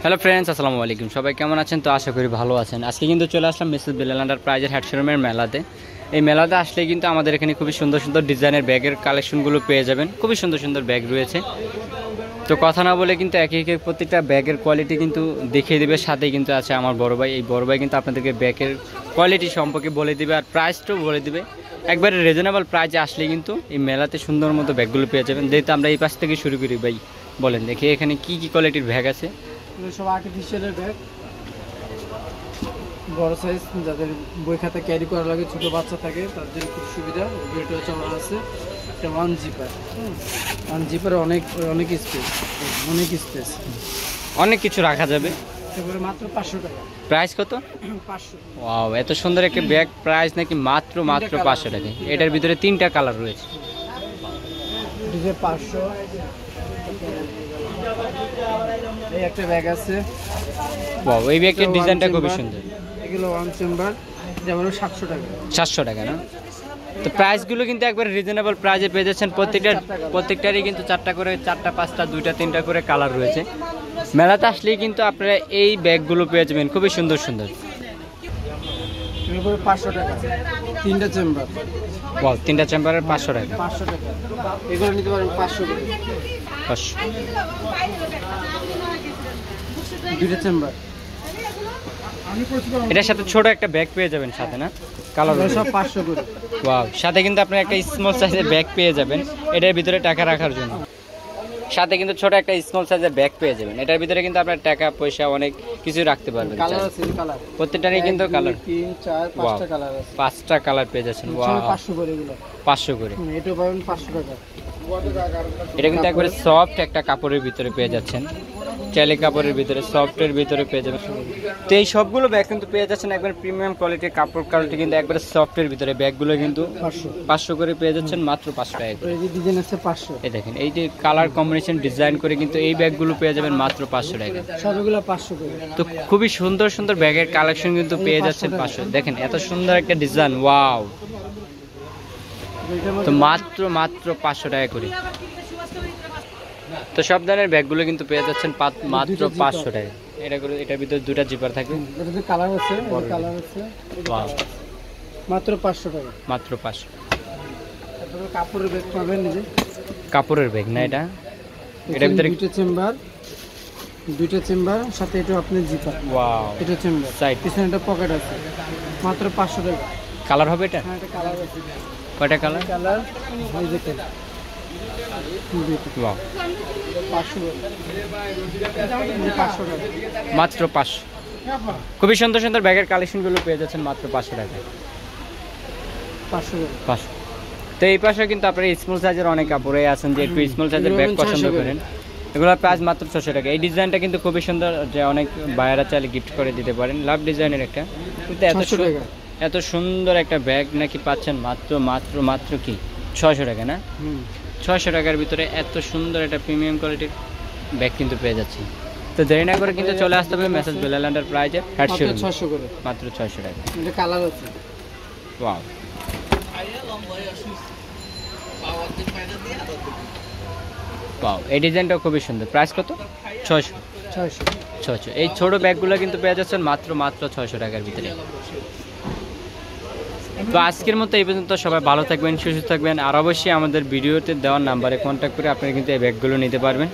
Hello friends, আসসালামু আলাইকুম। সবাই কেমন আছেন? তো আশা করি ভালো আছেন। আজকে কিন্তু চলে আসলাম মিসেস বেলাল এন্টারপ্রাইজের হেড শোরুমের মেলাতে। এই মেলাতে আসলে কিন্তু আমাদের এখানে খুবই সুন্দর সুন্দর ডিজাইনের ব্যাগের কালেকশনগুলো পেয়ে যাবেন। খুবই সুন্দর সুন্দর ব্যাগ রয়েছে। তো কথা না বলে কিন্তু একে একে প্রত্যেকটা ব্যাগের কোয়ালিটি কিন্তু দেখিয়ে দেবে। সাথেই কিন্তু আছে আমার বড় ভাই। এই বড় ভাই কিন্তু আপনাদেরকে ব্যাগের কোয়ালিটি সম্পর্কে বলে দিবে আর প্রাইসটাও বলে দিবে। একবারে রিজনেবল প্রাইসে আসলে কিন্তু এই মেলাতে সুন্দর মতো ব্যাগগুলো পেয়ে যাবেন। যেহেতু আমরা এই পাশ থেকে শুরু করি ভাই, বলেন দেখি এখানে কি কি কোয়ালিটির ব্যাগ আছে। সব আর্টিফিশিয়ালের ব্যাগ, বড় সাইজ, যাদের বই খাতা ক্যারি করা লাগে, ছোট বাচ্চা থাকে তাদের খুব সুবিধা। এটা হচ্ছে আমার আছে এটা ওয়ান জিপারে অনেক স্পেস অনেক কিছু রাখা যাবে। তারপরে মাত্র 500 টাকা। প্রাইস কত? 500। ওয়াও, এত সুন্দর একটা ব্যাগ, প্রাইস নাকি মাত্র 500 টাকা। এটার ভিতরে 3টা কালার রয়েছে। ডিজে 500। এই একটা ব্যাগ আছে। ওয়াও, এই ব্যাগের ডিজাইনটা খুবই সুন্দর। এগুলো ওয়ান চেম্বার, যেমন 700 টাকা। 700 টাকা না? তো প্রাইসগুলো কিন্তু একবার রিজনেবল প্রাইসে পেয়ে যাচ্ছেন। প্রত্যেকটারই কিন্তু 4টা করে, 4টা 5টা 2টা 3টা করে কালার রয়েছে। মেলাতে আসলেই কিন্তু আপনারা এই ব্যাগগুলো পেয়ে যাবেন, খুবই সুন্দর সুন্দর। 500 টাকা 3টা চেম্বার। ওয়াও, 3টা চেম্বারের 500 টাকা। 500 টাকা। এগুলো নিতে পারেন 500 করে। 500। 2টা চেম্বার। এটার সাথে ছোট একটা ব্যাগ পেয়ে যাবেন সাথে, না? কালার সব 500 করে। ওয়াও, সাথে কিন্তু আপনি একটা স্মল সাইজের ব্যাগ পেয়ে যাবেন এটার ভিতরে টাকা রাখার জন্য। সাথে কিন্তু ছোট একটা স্মল সাইজের ব্যাগ পেয়ে যাবেন। এটার ভিতরে কিন্তু আপনার টাকা পয়সা অনেক কিছু রাখতে পারবেন। কালার আছে, কালার প্রত্যেকটারই কিন্তু কালার 3 4 5টা কালার আছে। 5টা কালার পেয়ে যাচ্ছেন। ওয়াও, 500 করে এগুলো। 500 করে। এটা পাবেন 500 টাকা। এটা কিন্তু একবারে সফট একটা কাপড়ের ভিতরে পেয়ে যাচ্ছেন। চাইলে কাপড়ের ভিতরে, সফটের ভিতরে পেয়ে যাবেন। তো এই সবগুলো ব্যাগ কিন্তু পেয়ে যাচ্ছেন একবার প্রিমিয়াম কোয়ালিটির কাপড় কোয়ালিটি, কিন্তু একবারে সফটের ভিতরে। ব্যাগগুলো কিন্তু 500 করে পেয়ে যাচ্ছেন মাত্র 500 টাকা করে। এই যে ডিজাইন আছে 500। এই দেখেন, এই যে কালার কম্বিনেশন ডিজাইন করে কিন্তু এই ব্যাগগুলো পেয়ে যাবেন মাত্র 500 টাকা। সবগুলো 500 করে। তো খুবই সুন্দর সুন্দর ব্যাগের কালেকশন কিন্তু পেয়ে যাচ্ছেন 500। দেখেন এত সুন্দর একটা ডিজাইন, ওয়াও। তো মাত্র 500 টাকা করে। তো সব ধরনের ব্যাগগুলো কিন্তু পেয়ে যাচ্ছেন মাত্র 500 টাকা। এটার ভিতরে 2টা জিপার থাকবে। এটাতে কালার আছে, কালার আছে। ওয়াও, মাত্র 500 টাকা। মাত্র 500। তারপরে কাপড়ের ব্যাগ পাবেন, এই যে কাপড়ের ব্যাগ না এটা? এটার ভিতরে 2টা চেম্বার সাথে এটা আপনার জিপার। ওয়াও, এটা চেম্বার, সাইড পিছনে একটা পকেট আছে। মাত্র 500 টাকা। কালার হবে এটা? হ্যাঁ, এটা কালার আছে। কয়টা কালার? কালার এই দেখেন। ওয়াও, 500 টাকা। মাত্র 500। খুবই সুন্দর সুন্দর ব্যাগের কালেকশনগুলো পেয়ে যাচ্ছেন মাত্র 500 টাকায়। 500। তো এই পাশে কিন্তু আপনার স্মল সাইজের অনেক কাপড়ে আছেন যে একটু স্মল সাইজের ব্যাগ পছন্দ করেন, এগুলোর প্রাইস মাত্র 600 টাকা। এই ডিজাইনটা কিন্তু খুবই সুন্দর, যে অনেক ভাইয়েরা চাইলে গিফট করে দিতে পারেন। লাভ ডিজাইনের একটা, কিন্তু এত সুন্দর একটা ব্যাগ নাকি পাচ্ছেন মাত্র কি 600 টাকা না? 600 টাকার ভিতরে এত সুন্দর একটা প্রিমিয়াম কোয়ালিটির ব্যাগ কিন্তু পেয়ে যাচ্ছে। তো দেরি না করে কিন্তু চলে আসতে হবে মিসেস বেলাল এন্টারপ্রাইজে হেড শোরুম। 600 করে, মাত্র 600 টাকা। এটা কালার আছে। ওয়াও, ওয়াও, এই ডিজাইনটাও খুবই সুন্দর। প্রাইস কত? 600। এই ছোট ব্যাগগুলো কিন্তু পেয়ে যাচ্ছেন মাত্র 600 টাকার ভিতরে। তো আজকের মতো এই পর্যন্ত। সবাই ভালো থাকবেন, সুস্থ থাকবেন, আর অবশ্যই আমাদের ভিডিওতে দেওয়ার নাম্বারে কন্ট্যাক্ট করে আপনারা কিন্তু এই ব্যাগগুলো নিতে পারবেন।